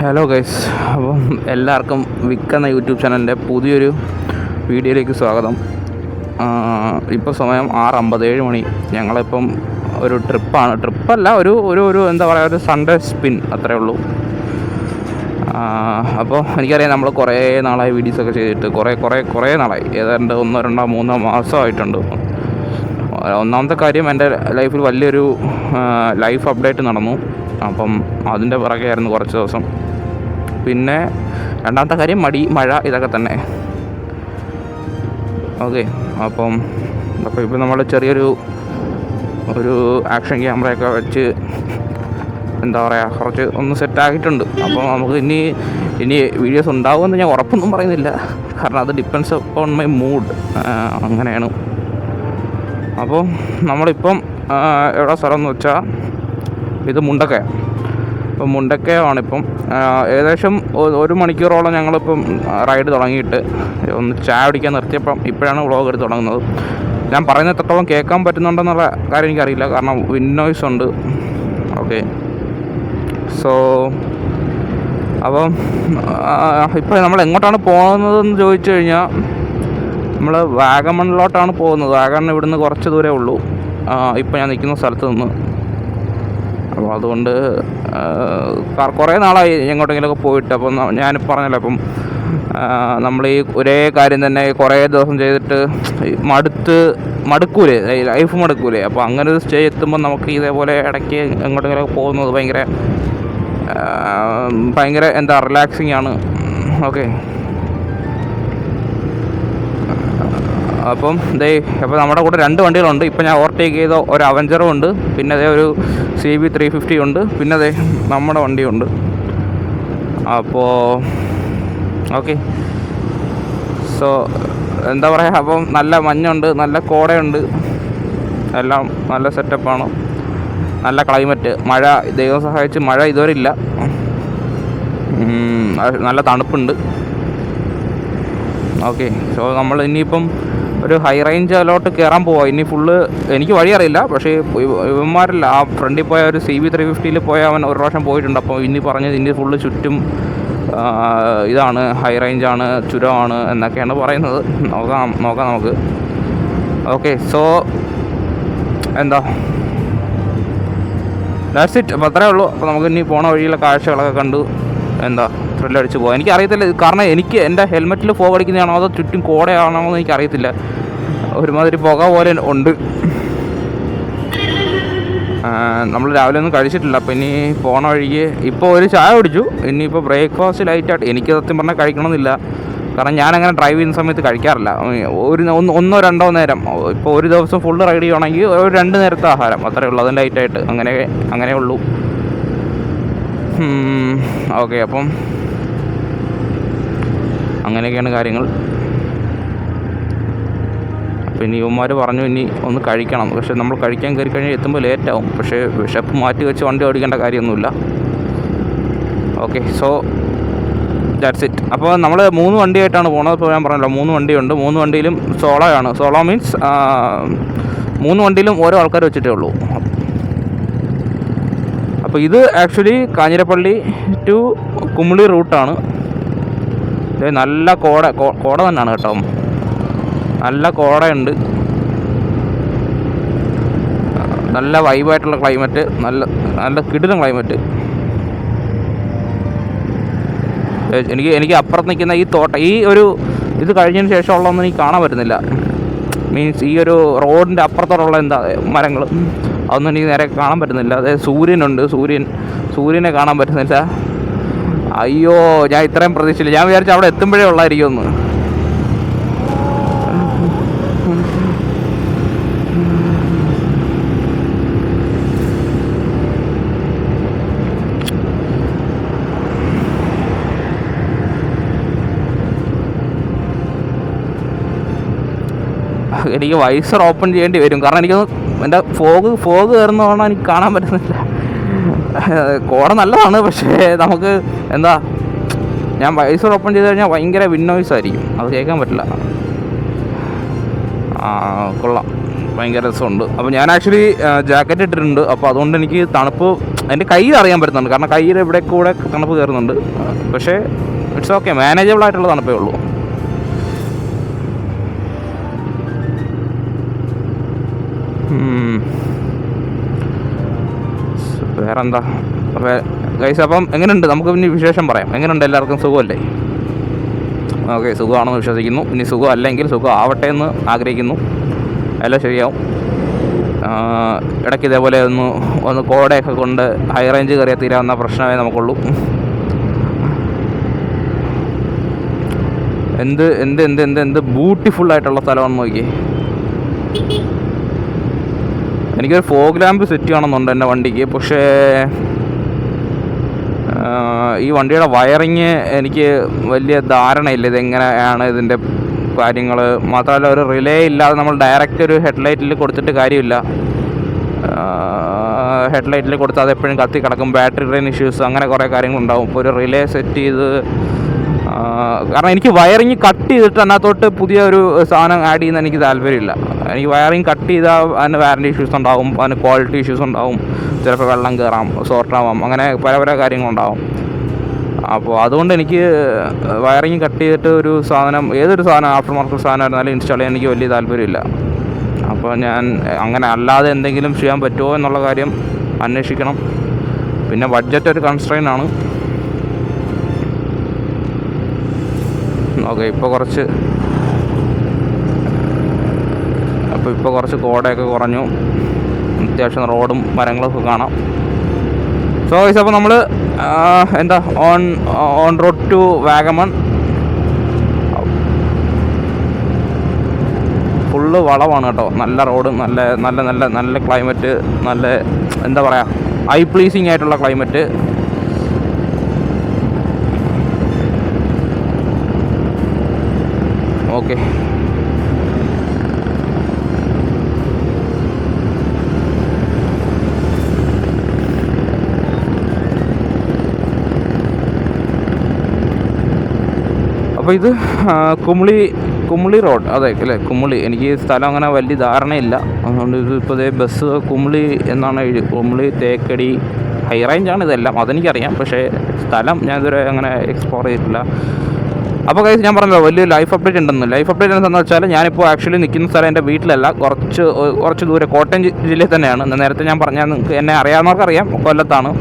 Hello guys, അപ്പം എല്ലാവർക്കും വിക്ക് എന്ന യൂട്യൂബ് ചാനലിൻ്റെ പുതിയൊരു വീഡിയോയിലേക്ക് സ്വാഗതം. ഇപ്പോൾ സമയം 6:57 മണി. ഞങ്ങളിപ്പം ഒരു ട്രിപ്പല്ല ഒരു എന്താ പറയുക, ഒരു സൺഡേ സ്പിൻ അത്രേ ഉള്ളൂ. അപ്പോൾ എനിക്കറിയാം നമ്മൾ കുറേ നാളായി വീഡിയോസൊക്കെ ചെയ്തിട്ട് കുറേ നാളായി, ഏതാണ്ട് 1, 2, 3 മാസമായിട്ടുണ്ട്. ഒന്നാമത്തെ കാര്യം, എൻ്റെ ലൈഫിൽ വലിയൊരു ലൈഫ് അപ്ഡേറ്റ് നടന്നു. അപ്പം അതിൻ്റെ പുറകെയായിരുന്നു കുറച്ച് ദിവസം. പിന്നെ രണ്ടാമത്തെ കാര്യം മഴ ഇതൊക്കെ തന്നെ. ഓക്കെ, അപ്പോൾ ഇപ്പോൾ നമ്മൾ ചെറിയൊരു ആക്ഷൻ ക്യാമറയൊക്കെ വെച്ച് എന്താ പറയുക, കുറച്ച് ഒന്ന് സെറ്റാക്കിയിട്ടുണ്ട്. അപ്പോൾ നമുക്ക് ഇനി വീഡിയോസ് ഉണ്ടാവുമെന്ന് ഞാൻ ഉറപ്പൊന്നും പറയുന്നില്ല, കാരണം അത് ഡിപ്പെൻഡ്സ് ഓൺ മൈ മൂഡ്, അങ്ങനെയാണ്. അപ്പോൾ നമ്മളിപ്പം എവിടെ സ്ഥലം എന്ന് വെച്ചാൽ ഇത് മുണ്ടക്കയം. ഇപ്പം മുണ്ടക്കയമാണിപ്പം. ഏകദേശം 1 മണിക്കൂറോളം ഞങ്ങളിപ്പം റൈഡ് തുടങ്ങിയിട്ട് ഒന്ന് ചായ കുടിക്കാൻ നിർത്തിയപ്പം ഇപ്പോഴാണ് വ്ളോഗ് എടുത്ത് തുടങ്ങുന്നത്. ഞാൻ പറയുന്നത് എത്രത്തോളം കേൾക്കാൻ പറ്റുന്നുണ്ടെന്നുള്ള കാര്യം എനിക്കറിയില്ല, കാരണം വിൻഡ് നോയ്സ് ഉണ്ട്. ഓക്കെ, സോ അപ്പം ഇപ്പോൾ നമ്മൾ എങ്ങോട്ടാണ് പോകുന്നതെന്ന് ചോദിച്ചു കഴിഞ്ഞാൽ, നമ്മൾ വാഗമണിലോട്ടാണ് പോകുന്നത്. വാഗമൺ ഇവിടുന്ന് കുറച്ച് ദൂരമേ ഉള്ളൂ ഇപ്പോൾ ഞാൻ നിൽക്കുന്ന സ്ഥലത്ത് നിന്ന്. അപ്പോൾ അതുകൊണ്ട് കുറേ നാളായി എങ്ങോട്ടെങ്കിലുമൊക്കെ പോയിട്ട്. അപ്പം ഞാൻ പറഞ്ഞല്ലോ, അപ്പം നമ്മൾ ഈ ഒരേ കാര്യം തന്നെ കുറേ ദിവസം ചെയ്തിട്ട് മടുക്കൂലേ, ലൈഫ് മടുക്കൂലേ. അപ്പോൾ അങ്ങനെ ഒരു സ്റ്റേജ് എത്തുമ്പോൾ നമുക്ക് ഇതേപോലെ ഇടയ്ക്ക് എങ്ങോട്ടെങ്കിലുമൊക്കെ പോകുന്നത് ഭയങ്കര എന്താ റിലാക്സിങ് ആണ്. ഓക്കെ, അപ്പം അപ്പോൾ നമ്മുടെ കൂടെ 2 വണ്ടികളുണ്ട്. ഇപ്പം ഞാൻ ഓവർടേക്ക് ചെയ്ത ഒരു അവഞ്ചറും ഉണ്ട്, പിന്നെ ഒരു CB 350 ഉണ്ട്, പിന്നെ നമ്മുടെ വണ്ടിയുണ്ട്. അപ്പോൾ ഓക്കെ, സോ എന്താ പറയുക, അപ്പം നല്ല മഞ്ഞുണ്ട്, നല്ല കോടയുണ്ട്, എല്ലാം നല്ല സെറ്റപ്പാണ്. നല്ല ക്ലൈമറ്റ്, മഴ ദൈവം സഹായിച്ച് മഴ ഇതുവരെ ഇല്ല. നല്ല തണുപ്പുണ്ട്. ഓക്കെ, സോ നമ്മൾ ഇനിയിപ്പം ഒരു ഹൈ റേഞ്ചിലോട്ട് കയറാൻ പോവാം. ഇനി ഫുള്ള് എനിക്ക് വഴി അറിയില്ല, പക്ഷേ ഇവന്മാരില്ല, ആ ഫ്രണ്ടിൽ പോയ ഒരു CB 350 പോയ അവൻ ഒരു പ്രാവശ്യം പോയിട്ടുണ്ട്. അപ്പോൾ ഇനി പറഞ്ഞത് ഇനി ഫുള്ള് ചുറ്റും ഇതാണ്, ഹൈ റേഞ്ചാണ്, ചുരമാണ് എന്നൊക്കെയാണ് പറയുന്നത്. നോക്കാം നമുക്ക്. ഓക്കെ, സോ എന്താ ദാറ്റ്സ് ഇറ്റ്. അപ്പോൾ അത്രേ ഉള്ളൂ. അപ്പോൾ നമുക്ക് ഇനി പോണ വഴിയിലെ കാഴ്ചകളൊക്കെ കണ്ടു എന്താ ത്രില്ലടിച്ച് പോകാം. എനിക്കറിയത്തില്ല, കാരണം എനിക്ക് എൻ്റെ ഹെൽമെറ്റിൽ ഫോഗ് അടിക്കുന്നതാണോ അതോ ചുറ്റും കോടയാണോ എന്ന് എനിക്കറിയത്തില്ല. ഒരുമാതിരി പുക പോലെ ഉണ്ട്. നമ്മൾ രാവിലെ ഒന്നും കഴിച്ചിട്ടില്ല. അപ്പോൾ ഇനി പോണ വഴിക്ക് ഇപ്പോൾ ഒരു ചായ കുടിച്ചു. ഇനിയിപ്പോൾ ബ്രേക്ക്ഫാസ്റ്റ് ലൈറ്റായിട്ട് എനിക്ക് സത്യം പറഞ്ഞാൽ കഴിക്കണമെന്നില്ല, കാരണം ഞാനങ്ങനെ ഡ്രൈവ് ചെയ്യുന്ന സമയത്ത് കഴിക്കാറില്ല. 1, 2 നേരം. ഇപ്പോൾ ഒരു ദിവസം ഫുള്ള് റൈഡ് ചെയ്യുകയാണെങ്കിൽ ഒരു 2 നേരത്തെ ആഹാരം അത്രയേ ഉള്ളൂ, അതും ലൈറ്റായിട്ട് അങ്ങനെ ഉള്ളൂ. ഓക്കെ, അപ്പം അങ്ങനെയൊക്കെയാണ് കാര്യങ്ങൾ. അപ്പോൾ ഇനി ഇവന്മാർ പറഞ്ഞു ഇനി ഒന്ന് കഴിക്കണം, പക്ഷേ നമ്മൾ കഴിക്കാൻ കയറി കഴിഞ്ഞാൽ എത്തുമ്പോൾ ലേറ്റാവും. പക്ഷേ വിശപ്പ് മാറ്റി വെച്ച് വണ്ടി ഓടിക്കേണ്ട കാര്യമൊന്നുമില്ല. Okay, so that's it. അപ്പോൾ നമ്മൾ 3 വണ്ടിയായിട്ടാണ് പോകുന്നത്. ഇപ്പോൾ ഞാൻ പറഞ്ഞല്ലോ 3 വണ്ടിയുണ്ട്. 3 വണ്ടിയിലും സോളോയാണ്. സോളോ മീൻസ് 3 വണ്ടിയിലും ഓരോ ആൾക്കാർ വെച്ചിട്ടേ ഉള്ളൂ. അപ്പോൾ ഇത് ആക്ച്വലി കാഞ്ഞിരപ്പള്ളി ടു കുമിളി റൂട്ടാണ്. നല്ല കോട തന്നെയാണ് കേട്ടോ, നല്ല കോടയുണ്ട്, നല്ല വൈബായിട്ടുള്ള ക്ലൈമറ്റ്, നല്ല കിടിലൻ ക്ലൈമറ്റ്. എനിക്ക് അപ്പുറത്ത് നിൽക്കുന്ന ഈ തോട്ടം, ഇത് കഴിഞ്ഞതിന് ശേഷമുള്ളതൊന്നും എനിക്ക് കാണാൻ പറ്റുന്നില്ല. മീൻസ് ഈ ഒരു റോഡിൻ്റെ അപ്പുറത്തോടുള്ള എന്താ മരങ്ങൾ, അതൊന്നും എനിക്ക് നേരെ കാണാൻ പറ്റുന്നില്ല. അതായത് സൂര്യനെ കാണാൻ പറ്റുന്നില്ല. അയ്യോ, ഞാൻ ഇത്രയും പ്രതീക്ഷിച്ചില്ല. ഞാൻ വിചാരിച്ചു അവിടെ എത്തുമ്പോഴേ ഉള്ളായിരിക്കുമെന്ന്. എനിക്ക് വൈസർ ഓപ്പൺ ചെയ്യേണ്ടി വരും, കാരണം എനിക്കൊന്ന് എൻ്റെ ഫോഗ് കയറുന്നതുകൊണ്ടാണ് എനിക്ക് കാണാൻ പറ്റുന്നില്ല. കോട നല്ലതാണ്, പക്ഷേ നമുക്ക് എന്താ, ഞാൻ വൈസർ ഓപ്പൺ ചെയ്ത് കഴിഞ്ഞാൽ ഭയങ്കര വിൻഡ് നോയ്സ് ആയിരിക്കും, അത് കേൾക്കാൻ പറ്റില്ല. കൊള്ളാം, ഭയങ്കര രസമുണ്ട്. അപ്പോൾ ഞാൻ ആക്ച്വലി ജാക്കറ്റ് ഇട്ടിട്ടുണ്ട്. അപ്പോൾ അതുകൊണ്ട് എനിക്ക് തണുപ്പ് എൻ്റെ കയ്യിൽ അറിയാൻ പറ്റുന്നുണ്ട്, കാരണം കയ്യിൽ ഇവിടെ കൂടെ തണുപ്പ് കയറുന്നുണ്ട്. പക്ഷേ ഇറ്റ്സ് ഓക്കെ, മാനേജബിൾ ആയിട്ടുള്ള തണുപ്പേ ഉള്ളൂ. വേറെന്താ ഗൈസ്? അപ്പം എങ്ങനെയുണ്ട്, നമുക്ക് പിന്നെ വിശേഷം പറയാം. എങ്ങനെയുണ്ട്, എല്ലാവർക്കും സുഖമല്ലേ? ഓക്കെ, സുഖമാണെന്ന് വിശ്വസിക്കുന്നു. ഇനി സുഖം അല്ലെങ്കിൽ സുഖം ആവട്ടെ എന്ന് ആഗ്രഹിക്കുന്നു. എല്ലാം ശരിയാവും. ഇടയ്ക്ക് ഇതേപോലെ ഒന്ന് കോടയൊക്കെ കൊണ്ട് ഹൈ റേഞ്ച് കയറിയാൽ തീരാവുന്ന പ്രശ്നമേ നമുക്കുള്ളൂ. എന്ത് എന്ത് എന്ത് എന്ത് എന്ത് ബ്യൂട്ടിഫുള്ളായിട്ടുള്ള സ്ഥലമാണെന്ന് നോക്കി. എനിക്കൊരു ഫോഗ് ലാമ്പ് സെറ്റ് ചെയ്യണമെന്നുണ്ട് എൻ്റെ വണ്ടിക്ക്. പക്ഷേ ഈ വണ്ടിയുടെ വയറിങ് എനിക്ക് വലിയ ധാരണയില്ല, ഇതെങ്ങനെയാണ് ഇതിൻ്റെ കാര്യങ്ങൾ. മാത്രമല്ല, ഒരു റിലേ ഇല്ലാതെ നമ്മൾ ഡയറക്റ്റ് ഒരു ഹെഡ്ലൈറ്റിൽ കൊടുത്തിട്ട് കാര്യമില്ല. ഹെഡ്ലൈറ്റിൽ കൊടുത്താൽ അതെപ്പോഴും കത്തി കിടക്കും, ബാറ്ററി ഡ്രെയിൻ ഇഷ്യൂസ്, അങ്ങനെ കുറേ കാര്യങ്ങളുണ്ടാവും. ഇപ്പോൾ ഒരു റിലേ സെറ്റ് ചെയ്ത്, കാരണം എനിക്ക് വയറിങ് കട്ട് ചെയ്തിട്ട് അതിനകത്തോട്ട് പുതിയ ഒരു സാധനം ആഡ് ചെയ്യുന്ന എനിക്ക് താല്പര്യമില്ല. എനിക്ക് വയറിങ് കട്ട് ചെയ്താൽ അതിന് വാറൻറ്റി ഇഷ്യൂസ് ഉണ്ടാവും, അതിന് ക്വാളിറ്റി ഇഷ്യൂസ് ഉണ്ടാവും, ചിലപ്പോൾ വെള്ളം കയറാം, ഷോർട്ടാവാം, അങ്ങനെ പല പല കാര്യങ്ങളുണ്ടാവും. അപ്പോൾ അതുകൊണ്ട് എനിക്ക് വയറിങ് കട്ട് ചെയ്തിട്ട് ഒരു സാധനം, ഏതൊരു സാധനം ആഫ്റ്റർ മാർക്കറ്റ് സാധനമായിരുന്നാലും ഇൻസ്റ്റാൾ ചെയ്യാൻ എനിക്ക് വലിയ താല്പര്യമില്ല. അപ്പോൾ ഞാൻ അങ്ങനെ അല്ലാതെ എന്തെങ്കിലും ചെയ്യാൻ പറ്റുമോ എന്നുള്ള കാര്യം അന്വേഷിക്കണം. പിന്നെ ബഡ്ജറ്റ് ഒരു കൺസ്ട്രെയിൻ ആണ്. ഓക്കെ, ഇപ്പോൾ കുറച്ച് കോടയൊക്കെ കുറഞ്ഞു, അത്യാവശ്യം റോഡും മരങ്ങളൊക്കെ കാണാം. സോ ഗൈസ്, അപ്പോൾ നമ്മൾ എന്താ on road to Vagamon. Full വളവാണ് കേട്ടോ. നല്ല റോഡ്, നല്ല നല്ല നല്ല നല്ല ക്ലൈമറ്റ്, നല്ല എന്താ പറയുക, ഐ പ്ലീസിങ് ആയിട്ടുള്ള ക്ലൈമറ്റ്. ഓക്കെ, അപ്പോൾ ഇത് കുമളി റോഡ്, അതെ അല്ലേ, കുമളി. എനിക്ക് സ്ഥലം അങ്ങനെ വലിയ ധാരണയില്ല, അതുകൊണ്ട് ഇത് ഇപ്പോൾ ബസ് കുമളി എന്നാണ് എഴുതി. കുമളി, തേക്കടി, ഹൈ റേഞ്ചാണ് ഇതെല്ലാം, അതെനിക്കറിയാം. പക്ഷേ സ്ഥലം ഞാൻ ഇതുവരെ അങ്ങനെ എക്സ്പ്ലോർ ചെയ്തിട്ടില്ല. അപ്പോൾ ഗൈസ്, ഞാൻ പറഞ്ഞല്ലോ വലിയ ലൈഫ് അപ്ഡേറ്റ് ഉണ്ടെന്ന്. ലൈഫ് അപ്ഡേറ്റ് എന്താണെന്ന് വെച്ചാൽ, ഞാനിപ്പോൾ ആക്ച്വലി നിൽക്കുന്ന സ്ഥലം എൻ്റെ വീട്ടിലല്ല, കുറച്ച് ദൂരെ കോട്ടയം ജില്ലയിൽ തന്നെയാണ്. നേരത്തെ ഞാൻ പറഞ്ഞാൽ, നിങ്ങൾക്ക് എന്നെ അറിയാവുന്നവർക്കറിയാം, കൊല്ലത്താണ്.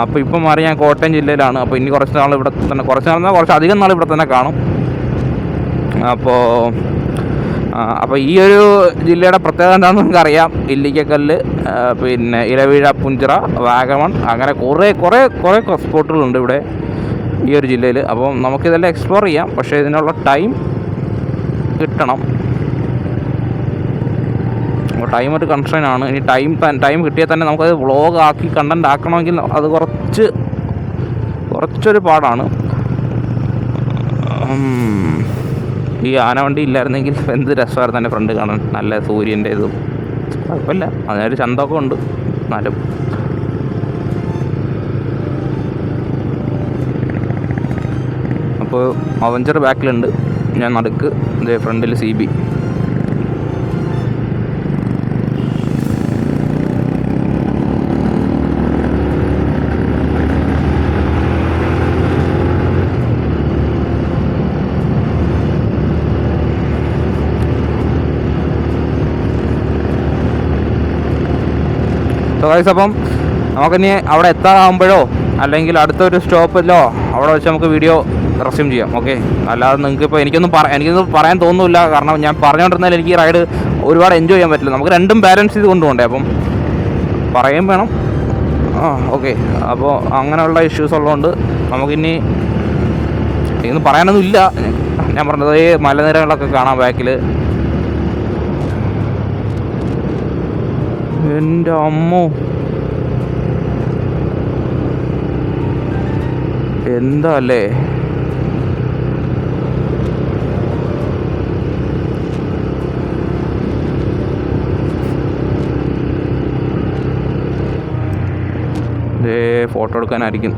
അപ്പോൾ ഇപ്പം മാറി ഞാൻ കോട്ടയം ജില്ലയിലാണ്. അപ്പോൾ ഇനി കുറച്ച് നാൾ ഇവിടെ തന്നെ, കുറച്ച് അധികം നാൾ ഇവിടെ തന്നെ കാണും. അപ്പോൾ ഈ ഒരു ജില്ലയുടെ പ്രത്യേകത എന്താണെന്ന് നമുക്കറിയാം. ഇല്ലിക്കക്കല്ല്, പിന്നെ ഇലവീഴ, പുഞ്ചിറ, വാഗമൺ, അങ്ങനെ കുറേ സ്പോട്ടുകളുണ്ട് ഇവിടെ ഈ ഒരു ജില്ലയിൽ. അപ്പോൾ നമുക്കിതെല്ലാം എക്സ്പ്ലോർ ചെയ്യാം. പക്ഷേ ഇതിനുള്ള ടൈം കിട്ടണം. അപ്പോൾ ടൈം ഒരു കൺസ്ട്രെയിൻ ആണ്. ഇനി ടൈം കിട്ടിയാൽ തന്നെ നമുക്കത് വ്ളോഗ് ആക്കി കണ്ടൻറ് ആക്കണമെങ്കിൽ അത് കുറച്ചൊരു പാടാണ്. ഈ ആനവണ്ടി ഇല്ലായിരുന്നെങ്കിൽ എന്ത് രസമായിരുന്നു എൻ്റെ ഫ്രണ്ട് കാണാൻ. നല്ല സൂര്യൻ്റെ ഇതും കുഴപ്പമില്ല, അതിനൊരു ചന്തമൊക്കെ ഉണ്ട്. എന്നാലും അപ്പോൾ അവഞ്ചർ ബാക്കിലുണ്ട്, ഞാൻ നടുക്ക്, ഇതേ ഫ്രണ്ടിൽ CB. അപ്പം നമുക്കിനി അവിടെ എത്താറാകുമ്പോഴോ അല്ലെങ്കിൽ അടുത്തൊരു സ്റ്റോപ്പിലോ അവിടെ വെച്ച് നമുക്ക് വീഡിയോ റെസ്യൂം ചെയ്യാം. ഓക്കെ, അല്ലാതെ നിങ്ങൾക്കിപ്പോൾ എനിക്കൊന്നും പറയാൻ തോന്നുന്നില്ല. കാരണം ഞാൻ പറഞ്ഞുകൊണ്ടിരുന്നാൽ എനിക്ക് ഈ റൈഡ് ഒരുപാട് എൻജോയ് ചെയ്യാൻ പറ്റില്ല. നമുക്ക് രണ്ടും ബാലൻസ് ചെയ്ത് കൊണ്ടുപോകണ്ടേ, അപ്പം പറയുകയും വേണം. ഓക്കെ, അപ്പോൾ അങ്ങനെയുള്ള ഇഷ്യൂസ് ഉള്ളതുകൊണ്ട് നമുക്കിനി ഇതൊന്നും പറയാനൊന്നും ഇല്ല. ഞാൻ പറഞ്ഞത് ഈ മലനിരകളൊക്കെ കാണാം ബാക്കിൽ. എൻ്റെ അമ്മോ, എന്താ അല്ലേ. ഫോട്ടോ എടുക്കാനായിരിക്കും.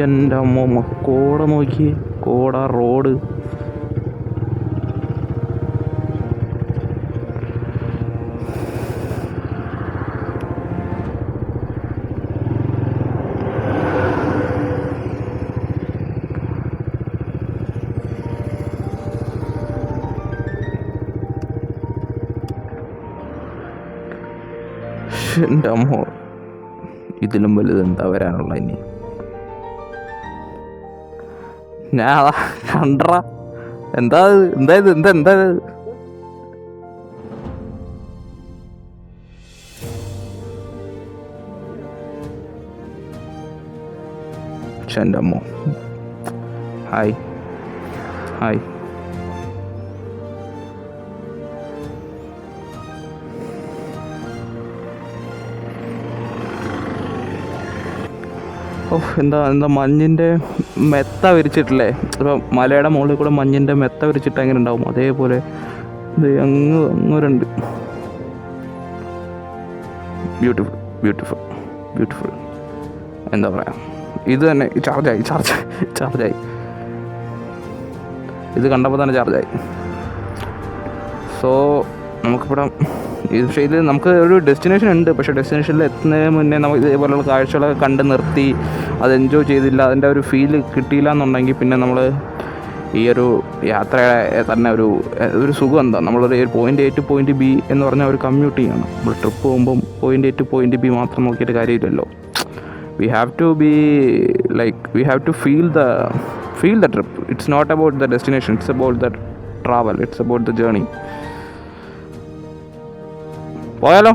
എൻ്റെ അമ്മ, കോട നോക്കിയേ, കോട റോഡ്. എൻ്റെ അമ്മോ, ഇതിലും വലുത് എന്താ വരാനുള്ള ഇനി. ഞാൻ അതാ കണ്ടറ. എന്താ എന്തായത് എന്താ എന്താ എൻ്റെ അമ്മോ. Hi hi. എന്താ എന്താ മഞ്ഞിൻ്റെ മെത്ത വിരിച്ചിട്ടില്ലേ? ഇപ്പം മലയുടെ മുകളിൽ കൂടെ മഞ്ഞിൻ്റെ മെത്ത വിരിച്ചിട്ട് എങ്ങനെ ഉണ്ടാവും, അതേപോലെ ഇത് അങ്ങോരുണ്ട്. Beautiful beautiful beautiful. എന്താ പറയുക, ഇത് തന്നെ ചാർജായി. ഇത് കണ്ടപ്പോൾ തന്നെ ചാർജായി. സോ നമുക്കിവിടെ പക്ഷേ ഇത് നമുക്ക് ഒരു ഡെസ്റ്റിനേഷൻ ഉണ്ട്. പക്ഷേ ഡെസ്റ്റിനേഷനിൽ എത്തുന്നതിന് മുന്നേ നമുക്ക് ഇതേപോലെയുള്ള കാഴ്ചകളൊക്കെ കണ്ട് നിർത്തി അത് എൻജോയ് ചെയ്തില്ല, അതിൻ്റെ ഒരു ഫീല് കിട്ടിയില്ല എന്നുണ്ടെങ്കിൽ പിന്നെ നമ്മൾ ഈ ഒരു യാത്രയുടെ തന്നെ ഒരു സുഖം എന്താ, നമ്മളൊരു point A to point B എന്ന് പറഞ്ഞാൽ ഒരു കമ്മ്യൂട്ടിംഗ് ആണ്. നമ്മൾ ട്രിപ്പ് പോകുമ്പം point A to point B മാത്രം നോക്കിയിട്ട് കാര്യമില്ലല്ലോ. we have to feel the trip. It's not about the destination, it's about the travel, it's about the journey. പോയാലോ?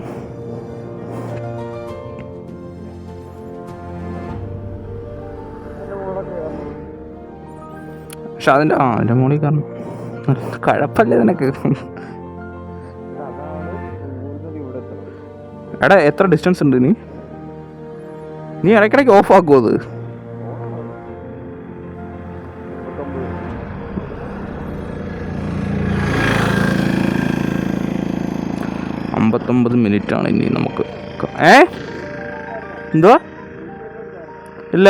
പക്ഷെ അതിൻ്റെ മോളിൽ കാരണം കഴപ്പല്ലേ നിനക്ക്? എടാ എത്ര ഡിസ്റ്റൻസ് ഉണ്ട്? നീ ഇടയ്ക്കിടയ്ക്ക് ഓഫ് ആക്കുമോ അത്? 59 മിനിറ്റാണ് ഇനി നമുക്ക്. എന്തുവാ? ഇല്ല,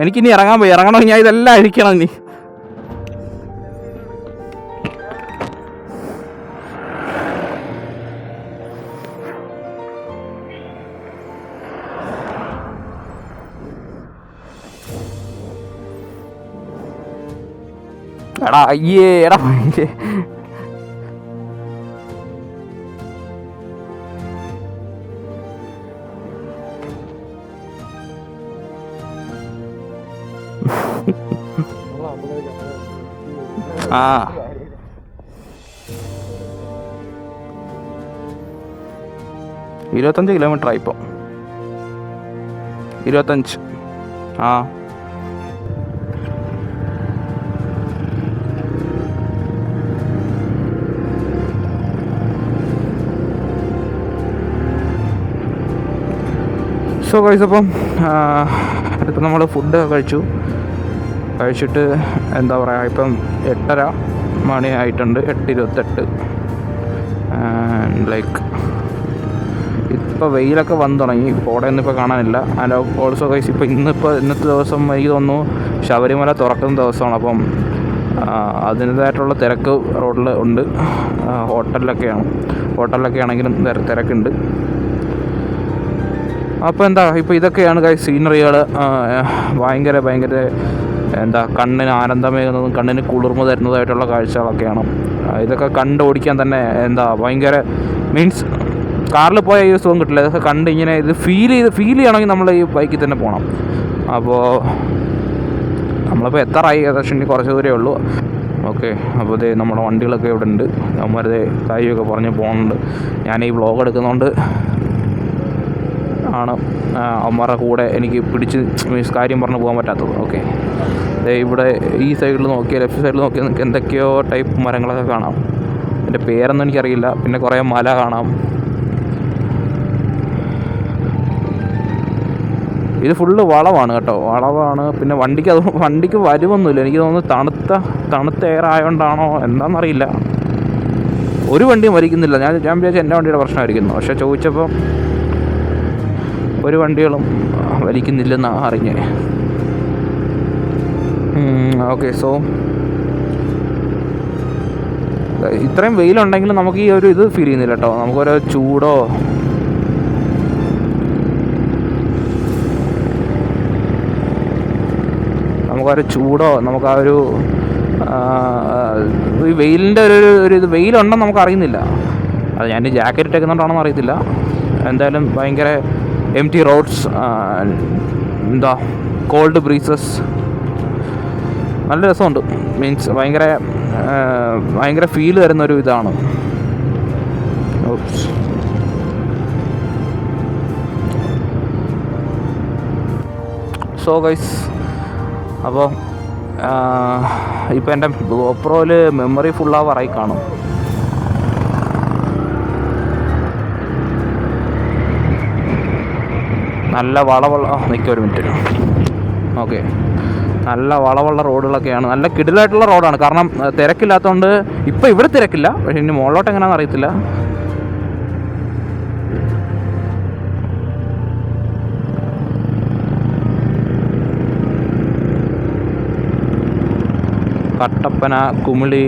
എനിക്കിനി ഇറങ്ങണോ? ഞാൻ ഇതെല്ലാം അഴിക്കണം ഇനി. എടാ അയ്യേ, എടാ ആ 25 കിലോമീറ്റർ ഇപ്പം. 25. ആ സോ ഗൈസ്, അപ്പം ഇപ്പം നമ്മൾ ഫുഡ് കഴിച്ചിട്ട് എന്താ പറയുക, ഇപ്പം 8:30 മണി ആയിട്ടുണ്ട്. 8:28. ലൈക്ക് ഇപ്പോൾ വെയിലൊക്കെ വന്നു തുടങ്ങി. കോടയൊന്നും ഇപ്പോൾ കാണാനില്ല. ആൻഡ് ഓൾസോ ഗൈസ്, ഇപ്പോൾ ഇന്നത്തെ ദിവസം എനിക്ക് തോന്നുന്നു ശബരിമല തുറക്കുന്ന ദിവസമാണ്. അപ്പം അതിൻ്റേതായിട്ടുള്ള തിരക്ക് റോഡിൽ ഉണ്ട്. ഹോട്ടലിലൊക്കെ ആണെങ്കിലും തിരക്കുണ്ട്. അപ്പോൾ എന്താ, ഇപ്പോൾ ഇതൊക്കെയാണ് ഗൈസ് സീനറികൾ. ഭയങ്കര എന്താ കണ്ണിന് ആനന്ദമേകുന്നതും കണ്ണിന് കുളിർമ തരുന്നതായിട്ടുള്ള കാഴ്ചകളൊക്കെയാണ്. ഇതൊക്കെ കണ്ട് ഓടിക്കാൻ തന്നെ എന്താ ഭയങ്കര മീൻസ് കാറിൽ പോയ ഈ സുഖം കിട്ടില്ല. ഇതൊക്കെ കണ്ട് ഇങ്ങനെ ഇത് ഫീൽ ചെയ്യണമെങ്കിൽ നമ്മൾ ഈ ബൈക്കിൽ തന്നെ പോകണം. അപ്പോൾ നമ്മളിപ്പോൾ എത്താറായി, ഏകദേശം ഇനി കുറച്ച് ദൂരമേ ഉള്ളൂ. ഓക്കെ, അപ്പോൾ ഇതേ നമ്മുടെ വണ്ടികളൊക്കെ ഇവിടെ ഉണ്ട്. അവന്മാരതേ കാര്യമൊക്കെ പറഞ്ഞ് പോകുന്നുണ്ട്. ഞാൻ ഈ വ്ളോഗ് എടുക്കുന്നതുകൊണ്ട് ആണ് അവന്മാരുടെ കൂടെ എനിക്ക് മീൻസ് കാര്യം പറഞ്ഞ് പോകാൻ പറ്റാത്തത്. ഓക്കെ, ഇവിടെ ഈ സൈഡിൽ നോക്കിയാൽ, ലെഫ്റ്റ് സൈഡിൽ നോക്കിയാൽ നിങ്ങൾക്ക് എന്തൊക്കെയോ ടൈപ്പ് മരങ്ങളൊക്കെ കാണാം. എൻ്റെ പേരൊന്നും എനിക്കറിയില്ല. പിന്നെ കുറേ മല കാണാം. ഇത് ഫുള്ള് വളവാണ് കേട്ടോ, വളവാണ്. പിന്നെ വണ്ടിക്ക് വരുമൊന്നുമില്ല. എനിക്ക് തോന്നുന്നു തണുത്ത എയർ ആയതുകൊണ്ടാണോ എന്താണെന്നറിയില്ല, ഒരു വണ്ടിയും വലിക്കുന്നില്ല. ഞാൻ വിചാരിച്ച എൻ്റെ വണ്ടിയുടെ പ്രശ്നമായിരിക്കുന്നു. പക്ഷേ ചോദിച്ചപ്പോൾ ഒരു വണ്ടികളും വലിക്കുന്നില്ലെന്നാണ് അറിഞ്ഞേ. ഓക്കെ, സോ ഇത്രയും വെയിലുണ്ടെങ്കിലും നമുക്ക് ഈ ഒരു ഇത് ഫീൽ ചെയ്യുന്നില്ല കേട്ടോ. നമുക്കൊരു ചൂടോ നമുക്ക് ആ ഒരു ഈ വെയിലിൻ്റെ ഒരു ഇത് വെയിലുണ്ടെന്ന് നമുക്ക് അറിയുന്നില്ല. അത് ഞാൻ ജാക്കറ്റ് ഇട്ടേക്കുന്നുണ്ടാണെന്ന് അറിയത്തില്ല. എന്തായാലും ഭയങ്കര എം ടി റോഡ്സ്, എന്താ കോൾഡ് ബ്രീസസ്, നല്ല രസമുണ്ട്. മീൻസ് ഭയങ്കര ഫീൽ തരുന്നൊരു ഇതാണ്. സോ ഗൈസ്, അപ്പോൾ ഇപ്പോൾ എൻ്റെ ഗോപ്രോയിൽ മെമ്മറി ഫുള്ളാവാറായി കാണും. നല്ല വളവുള്ള ഒരു മിനിറ്റ്. ഓക്കെ, നല്ല വളവുള്ള റോഡുകളൊക്കെയാണ്, നല്ല കിടിലായിട്ടുള്ള റോഡാണ്. കാരണം തിരക്കില്ലാത്തതുകൊണ്ട് ഇപ്പോൾ ഇവിടെ തിരക്കില്ല, പക്ഷേ ഇനി മുകളിലോട്ട് എങ്ങനെയാണെന്ന് അറിയത്തില്ല. കട്ടപ്പന, കുമിളി,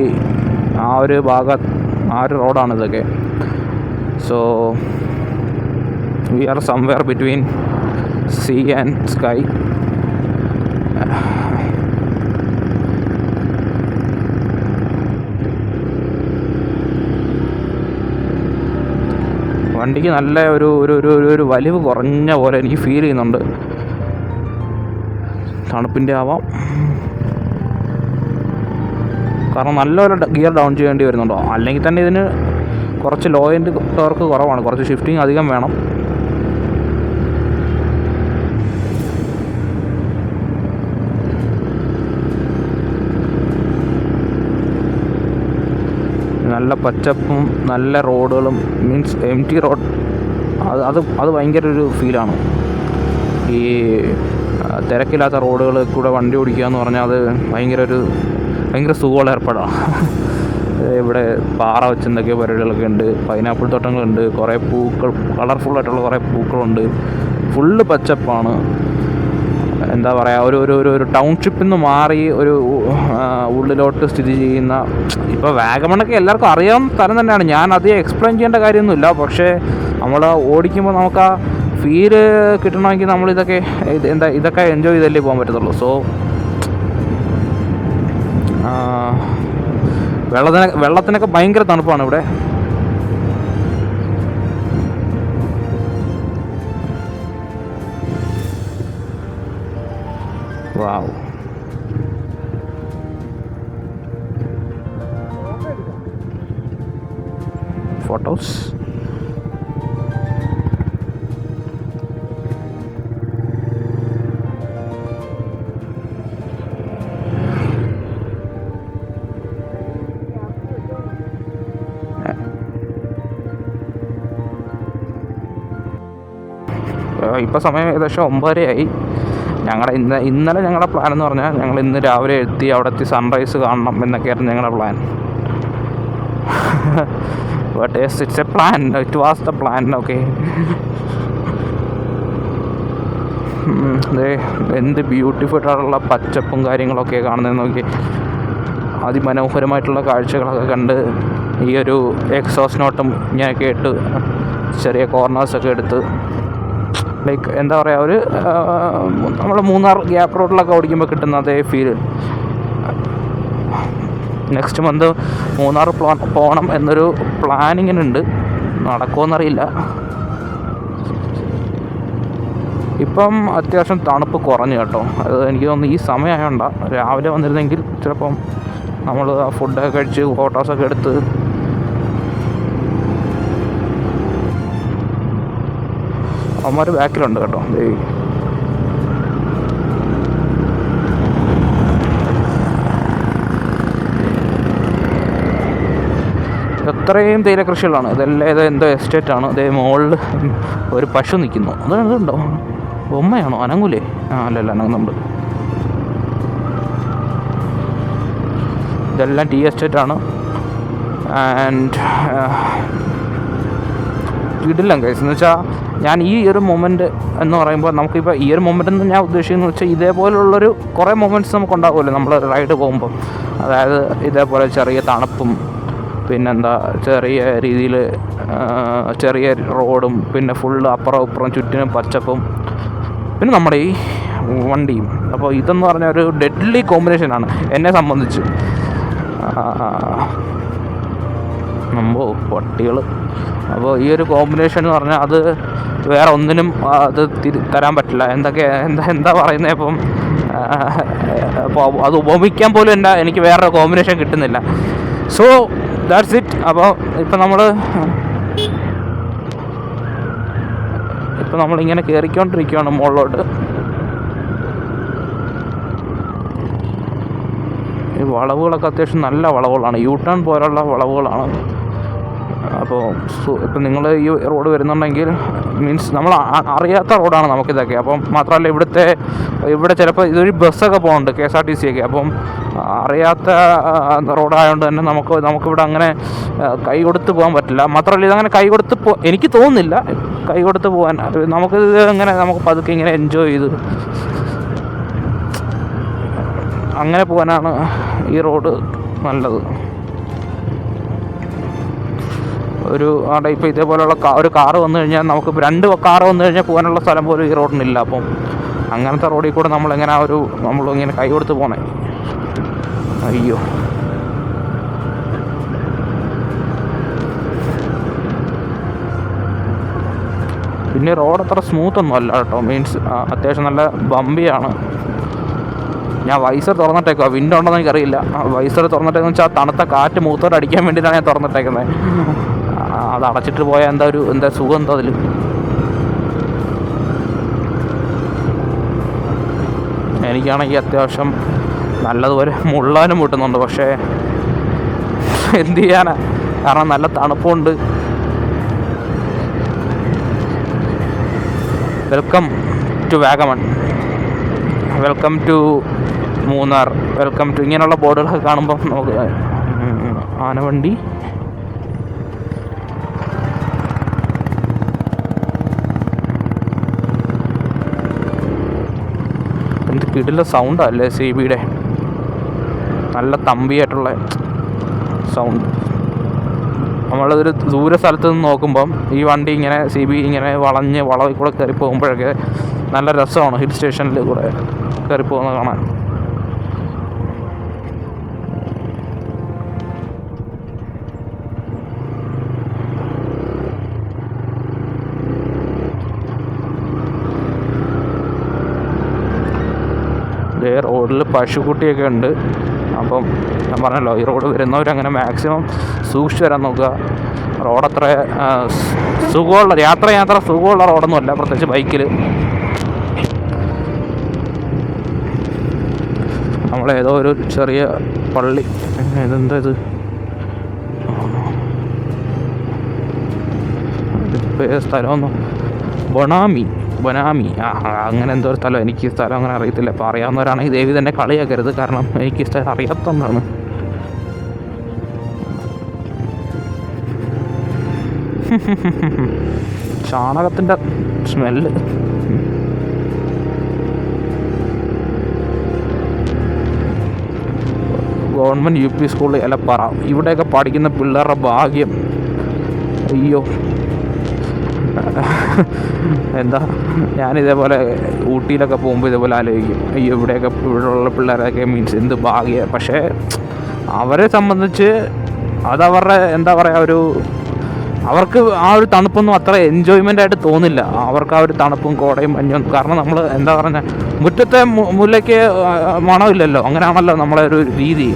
ആ ഒരു റോഡാണ് ഇതൊക്കെ. So we are somewhere between sea and sky. വണ്ടിക്ക് നല്ല ഒരു വലിവ് കുറഞ്ഞ പോലെ എനിക്ക് ഫീൽ ചെയ്യുന്നുണ്ട്. തണുപ്പിൻ്റെ ആവാം, കാരണം നല്ലപോലെ ഗിയർ ഡൗൺ ചെയ്യേണ്ടി വരുന്നുണ്ടോ. അല്ലെങ്കിൽ തന്നെ ഇതിന് കുറച്ച് ലോ എൻഡ് ടോർക്ക് കുറവാണ്, കുറച്ച് ഷിഫ്റ്റിംഗ് അധികം വേണം. നല്ല പച്ചപ്പും നല്ല റോഡുകളും, മീൻസ് എം ടി റോഡ്, അത് ഭയങ്കര ഒരു ഫീലാണ്. ഈ തിരക്കില്ലാത്ത റോഡുകളിൽ കൂടെ വണ്ടി ഓടിക്കുക എന്ന് പറഞ്ഞാൽ അത് ഭയങ്കര സുഖമുള്ള ഏർപ്പാടാണ്. ഇവിടെ പാറ വെച്ച് എന്തൊക്കെയോ പരിപാടികളൊക്കെ ഉണ്ട്, പൈനാപ്പിൾ തോട്ടങ്ങളുണ്ട്, കുറേ പൂക്കൾ, കളർഫുള്ളായിട്ടുള്ള കുറേ പൂക്കളുണ്ട്, ഫുള്ള് പച്ചപ്പാണ്. എന്താ പറയുക, ഒരു ടൗൺഷിപ്പിൽ നിന്ന് മാറി ഒരു ഉള്ളിലോട്ട് സ്ഥിതി ചെയ്യുന്ന, ഇപ്പോൾ വാഗമണ്ണൊക്കെ എല്ലാവർക്കും അറിയാവുന്ന സ്ഥലം തന്നെയാണ്. ഞാൻ അധികം എക്സ്പ്ലെയിൻ ചെയ്യേണ്ട കാര്യമൊന്നുമില്ല. പക്ഷേ നമ്മൾ ഓടിക്കുമ്പോൾ നമുക്ക് ആ ഫീല് കിട്ടണമെങ്കിൽ നമ്മൾ ഇതൊക്കെ എൻജോയ് ചെയ്തല്ലേ പോകാൻ പറ്റത്തുള്ളൂ. സോ വെള്ളത്തിനൊക്കെ ഭയങ്കര തണുപ്പാണ് ഇവിടെ. വാവ്, ഫോട്ടോസ്. ഇപ്പോൾ സമയം ഏകദേശം 9:30 ഇന്നലെ ഞങ്ങളുടെ പ്ലാൻ എന്ന് പറഞ്ഞാൽ ഞങ്ങൾ ഇന്ന് രാവിലെ എത്തി അവിടെ എത്തി സൺറൈസ് കാണണം എന്നൊക്കെയായിരുന്നു ഞങ്ങളുടെ plan. But yes, it's A plan, it was the plan. Okay, എന്ത് ബ്യൂട്ടിഫുൾ ആയിട്ടുള്ള പച്ചപ്പും കാര്യങ്ങളൊക്കെ കാണുന്നതെന്ന് നോക്കി. അതിമനോഹരമായിട്ടുള്ള കാഴ്ചകളൊക്കെ കണ്ട് ഈ ഒരു എക്സോസ്റ്റ് നോട്ടും ഞാൻ കേട്ട് ചെറിയ കോർണേഴ്സൊക്കെ എടുത്ത്, ലൈക്ക് എന്താ പറയുക, നമ്മൾ മൂന്നാർ ഗ്യാപ്പ് റോഡിലൊക്കെ ഓടിക്കുമ്പോൾ കിട്ടുന്ന അതേ ഫീൽ. നെക്സ്റ്റ് മന്ത് മൂന്നാർ പോകണം എന്നൊരു പ്ലാനിങ്ങിനുണ്ട്, നടക്കുമെന്നറിയില്ല. ഇപ്പം അത്യാവശ്യം തണുപ്പ് കുറഞ്ഞു കേട്ടോ. അത് എനിക്ക് തോന്നുന്നു ഈ സമയമായോണ്ടാണ്. രാവിലെ വന്നിരുന്നെങ്കിൽ ചിലപ്പം നമ്മൾ ഫുഡൊക്കെ കഴിച്ച് ഫോട്ടോസൊക്കെ എടുത്ത് അവന്മാർ ബാക്കിലുണ്ട് കേട്ടോ. എത്രയും തേയില കൃഷികളാണ് ഇതെല്ലാം. എന്തോ എസ്റ്റേറ്റാണ്. ഇതേ മുകളിൽ ഒരു പശു നിൽക്കുന്നു. അതുണ്ടോ, ബൊമ്മയാണോ? അനങ്ങൂലേ? അല്ലല്ല, അനങ്ങുന്നുണ്ട്. ഇതെല്ലാം ടീ എസ്റ്റേറ്റാണ്. ആൻഡ് ഇടില്ല ഗൈസ്, എന്ന് വെച്ചാൽ ഞാൻ ഈ ഒരു മൊമെൻറ്റ് എന്ന് പറയുമ്പോൾ നമുക്കിപ്പോൾ ഈ ഒരു മൊമെൻ്റ് എന്ന് ഞാൻ ഉദ്ദേശിക്കുന്നത് വെച്ചാൽ ഇതേപോലുള്ളൊരു കുറേ മൊമെൻറ്റ്സ് നമുക്ക് ഉണ്ടാകുമല്ലോ നമ്മൾ റൈഡ് പോകുമ്പോൾ. അതായത് ഇതേപോലെ ചെറിയ തണുപ്പും, പിന്നെന്താ ചെറിയ രീതിയിൽ ചെറിയ റോഡും, പിന്നെ ഫുള്ള് അപ്പുറം ഇപ്പുറം ചുറ്റിനും പച്ചപ്പും, പിന്നെ നമ്മുടെ ഈ വണ്ടിയും. അപ്പോൾ ഇതെന്ന് പറഞ്ഞാൽ ഒരു ഡെഡ്ലി കോമ്പിനേഷനാണ് എന്നെ സംബന്ധിച്ച്. സംഭവം പട്ടികൾ. അപ്പോൾ ഈ ഒരു കോമ്പിനേഷൻ എന്ന് പറഞ്ഞാൽ അത് വേറെ ഒന്നിനും അത് തരാൻ പറ്റില്ല. എന്താ പറയുന്നത്, അപ്പോൾ അത് ഉപമിക്കാൻ പോലും എനിക്ക് വേറൊരു കോമ്പിനേഷൻ കിട്ടുന്നില്ല. So that's it. അപ്പോൾ ഇപ്പം നമ്മളിങ്ങനെ കയറിക്കൊണ്ടിരിക്കുകയാണ് മുകളിലോട്ട്. ഈ വളവുകളൊക്കെ അത്യാവശ്യം നല്ല വളവുകളാണ്, യു ടേൺ പോലുള്ള വളവുകളാണ്. അപ്പോൾ ഇപ്പം നിങ്ങൾ ഈ റോഡ് വരുന്നുണ്ടെങ്കിൽ മീൻസ് നമ്മൾ അറിയാത്ത റോഡാണ് നമുക്കിതൊക്കെ. അപ്പം മാത്രമല്ല ഇവിടെ ചിലപ്പോൾ ഇതൊരു ബസ്സൊക്കെ പോകുന്നുണ്ട്, KSRTC ഒക്കെ. അപ്പം അറിയാത്ത റോഡായതുകൊണ്ട് തന്നെ നമുക്കിവിടെ അങ്ങനെ കൈ കൊടുത്ത് പോകാൻ പറ്റില്ല. മാത്രമല്ല ഇതങ്ങനെ കൈ കൊടുത്ത് എനിക്ക് തോന്നുന്നില്ല കൈ കൊടുത്ത് പോകാൻ. നമുക്കിത് നമുക്ക് പതുക്കെ ഇങ്ങനെ എൻജോയ് ചെയ്ത് അങ്ങനെ പോകാനാണ് ഈ റോഡ് നല്ലത്. അവിടെ ഇപ്പോൾ ഇതേപോലെയുള്ള ഒരു കാറ് വന്നു കഴിഞ്ഞാൽ നമുക്ക് 2 കാറ് വന്നു കഴിഞ്ഞാൽ പോകാനുള്ള സ്ഥലം പോലും ഈ റോഡിനില്ല. അപ്പം അങ്ങനത്തെ റോഡിൽ കൂടെ നമ്മളിങ്ങനെ കൈ കൊടുത്ത് പോകണേ. അയ്യോ, പിന്നെ റോഡ് അത്ര സ്മൂത്തൊന്നും അല്ല കേട്ടോ. മീൻസ് അത്യാവശ്യം നല്ല ബമ്പിയാണ്. ഞാൻ വൈസർ തുറന്നിട്ടേക്കുക, വിൻഡോ ഉണ്ടോയെന്ന് എനിക്കറിയില്ല. വൈസർ തുറന്നിട്ടേക്കെന്ന് വെച്ചാൽ തണുത്ത കാറ്റ് മൂത്തോട്ട് അടിക്കാൻ വേണ്ടിയിട്ടാണ് ഞാൻ തുറന്നിട്ടേക്കുന്നത്. അത് അടച്ചിട്ട് പോയാൽ എന്താ സുഖം എന്താ അതിൽ. എനിക്കാണെങ്കിൽ അത്യാവശ്യം നല്ലതുപോലെ മുള്ളാനും മുട്ടുന്നുണ്ട്. പക്ഷേ എന്ത് ചെയ്യാനാ, കാരണം നല്ല തണുപ്പുണ്ട്. Welcome to Vagamon, welcome to Munnar, welcome to ഇങ്ങനെയുള്ള ബോർഡുകളൊക്കെ കാണുമ്പോൾ നമുക്ക് ആനവണ്ടി. എന്ത് കിടില സൗണ്ടല്ലേ CBയുടെ, നല്ല തമ്പിയായിട്ടുള്ള സൗണ്ട്. നമ്മളൊരു ദൂര സ്ഥലത്ത് നിന്ന് നോക്കുമ്പം ഈ വണ്ടി ഇങ്ങനെ CB ഇങ്ങനെ വളവിൽ കൂടെ കയറി പോകുമ്പോഴൊക്കെ നല്ല രസമാണ് ഹിൽ സ്റ്റേഷനിൽ കൂടെ കയറി പോകുന്നത് കാണാൻ. റോഡിൽ പശുക്കുട്ടിയൊക്കെ ഉണ്ട്. അപ്പം ഞാൻ പറഞ്ഞല്ലോ, ഈ റോഡ് വരുന്നവരങ്ങനെ മാക്സിമം സൂക്ഷിച്ച് വരാൻ നോക്കുക. റോഡത്ര യാത്ര സുഖമുള്ള റോഡൊന്നുമല്ല, പ്രത്യേകിച്ച് ബൈക്കിൽ. നമ്മളേതോ ഒരു ചെറിയ പള്ളി, ഇതെന്താ ഇത് സ്ഥലമൊന്നും, ബൊനാമി അങ്ങനെ എന്തോ ഒരു സ്ഥലം. എനിക്ക് സ്ഥലം അങ്ങനെ അറിയത്തില്ല. അപ്പോൾ അറിയാവുന്നവരാണെങ്കിൽ ദേവി തന്നെ കളിയാക്കരുത്, കാരണം എനിക്ക് സ്ഥലം അറിയാത്തതാണ്. ചാണകത്തിൻ്റെ smell. Government UP school Elappara. ഇവിടെയൊക്കെ പഠിക്കുന്ന പിള്ളേരുടെ ഭാഗ്യം. അയ്യോ, എന്താ, ഞാനിതേപോലെ ഊട്ടിയിലൊക്കെ പോകുമ്പോൾ ഇതേപോലെ ആലോചിക്കും, അയ്യോ ഇവിടെയുള്ള പിള്ളേരൊക്കെ മീൻസ് എന്ത് ഭാഗ്യം. പക്ഷേ അവരെ സംബന്ധിച്ച് അതവരുടെ എന്താ പറയുക, അവർക്ക് ആ ഒരു തണുപ്പൊന്നും അത്ര എൻജോയ്മെൻ്റ് ആയിട്ട് തോന്നില്ല. അവർക്ക് ആ ഒരു തണുപ്പും കോടയും മഞ്ഞും, കാരണം നമ്മൾ എന്താ പറയുക, മുറ്റത്തെ മുല്ലയ്ക്ക് മണമില്ലല്ലോ, അങ്ങനെയാണല്ലോ നമ്മളെ ഒരു രീതി.